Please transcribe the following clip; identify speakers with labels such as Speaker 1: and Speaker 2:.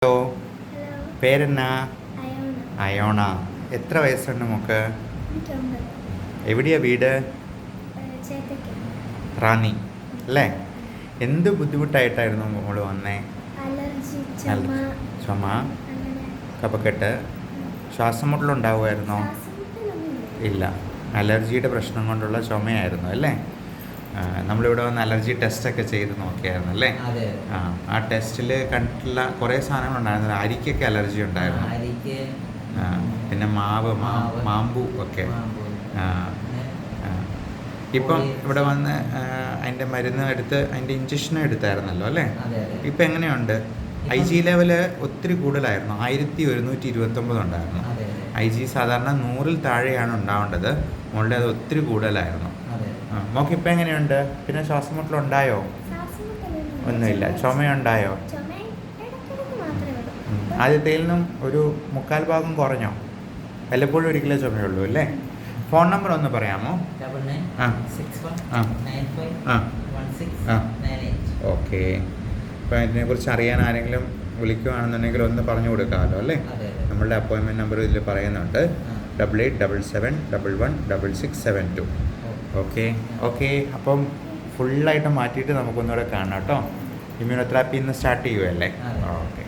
Speaker 1: Hello,
Speaker 2: hello,
Speaker 1: പേരെന്നാ?
Speaker 2: അയോണ.
Speaker 1: അയോണ. എത്ര വയസ്സുണ്ട് മോക്ക്?
Speaker 2: എനിക്ക് 9.
Speaker 1: എവിടെയാ വീട്?
Speaker 2: ചേത്തയ്ക്ക.
Speaker 1: റാന്നി അല്ലേ? എന്ത് ബുദ്ധിമുട്ടായിട്ടായിരുന്നു മോള് വന്നേ?
Speaker 2: അലർജി, ചുമ,
Speaker 1: ചുമ,
Speaker 2: അങ്ങനെ.
Speaker 1: കഫക്കെട്ട്, ശ്വാസം മുട്ടലുണ്ടാവുമായിരുന്നോ?
Speaker 2: ശ്വാസമുട്ടലൊന്നുമില്ല.
Speaker 1: ഇല്ല, അലർജിയുടെ പ്രശ്നം കൊണ്ടുള്ള ചുമയായിരുന്നു അല്ലേ? നമ്മളിവിടെ വന്ന് അലർജി ടെസ്റ്റൊക്കെ ചെയ്ത് നോക്കിയായിരുന്നു അല്ലേ?
Speaker 3: അതെ.
Speaker 1: ആ ടെസ്റ്റിൽ കണ്ടിട്ടുള്ള കുറേ സാധനങ്ങളുണ്ടായിരുന്നു. അരിക്കൊക്കെ അലർജി ഉണ്ടായിരുന്നു.
Speaker 3: അരിക്ക്,
Speaker 1: പിന്നെ മാമ്പു ഒക്കെ. ഇപ്പം ഇവിടെ വന്ന് അതിൻ്റെ മരുന്ന് എടുത്ത് അതിൻ്റെ ഇഞ്ചക്ഷനും എടുത്തായിരുന്നല്ലോ അല്ലേ? ഇപ്പം എങ്ങനെയുണ്ട്? IG ലെവല് ഒത്തിരി കൂടുതലായിരുന്നു. 1129 ഉണ്ടായിരുന്നു. IG സാധാരണ 100-ൽ താഴെയാണ് ഉണ്ടാവേണ്ടത്. മോളുടെ അത് ഒത്തിരി കൂടുതലായിരുന്നു. മോക്ക് ഇപ്പം എങ്ങനെയുണ്ട്? പിന്നെ ശ്വാസം മുട്ടലുണ്ടായോ? ഒന്നുമില്ല. ചുമയുണ്ടായോ?
Speaker 2: ചുമ ഇടയ്ക്കിടയ്ക്ക് മാത്രമേ ഉള്ളൂ.
Speaker 1: ആദ്യത്തേൽ നിന്നും ഒരു 3/4 ഭാഗം കുറഞ്ഞോ? വല്ലപ്പോഴും ഒരിക്കലേ ചുമയുള്ളൂ അല്ലേ? ഫോൺ നമ്പർ ഒന്ന് പറയാമോ?
Speaker 3: 9961151698.
Speaker 1: ഓക്കെ. അപ്പോൾ ഇതിനെക്കുറിച്ച് അറിയാൻ ആരെങ്കിലും വിളിക്കുകയാണെന്നുണ്ടെങ്കിൽ ഒന്ന് പറഞ്ഞു കൊടുക്കാമല്ലോ അല്ലേ? നമ്മളുടെ അപ്പോയിൻമെൻറ്റ് നമ്പർ ഇതിൽ പറയുന്നുണ്ട്. 8877116672. ഓക്കെ. അപ്പം ഫുള്ളായിട്ട് മാറ്റിയിട്ട് നമുക്കൊന്നുകൂടെ കാണാം കേട്ടോ. ഇമ്മ്യൂണോതെറാപ്പി ഇന്ന് സ്റ്റാർട്ട് ചെയ്യുമല്ലേ? ഓക്കെ.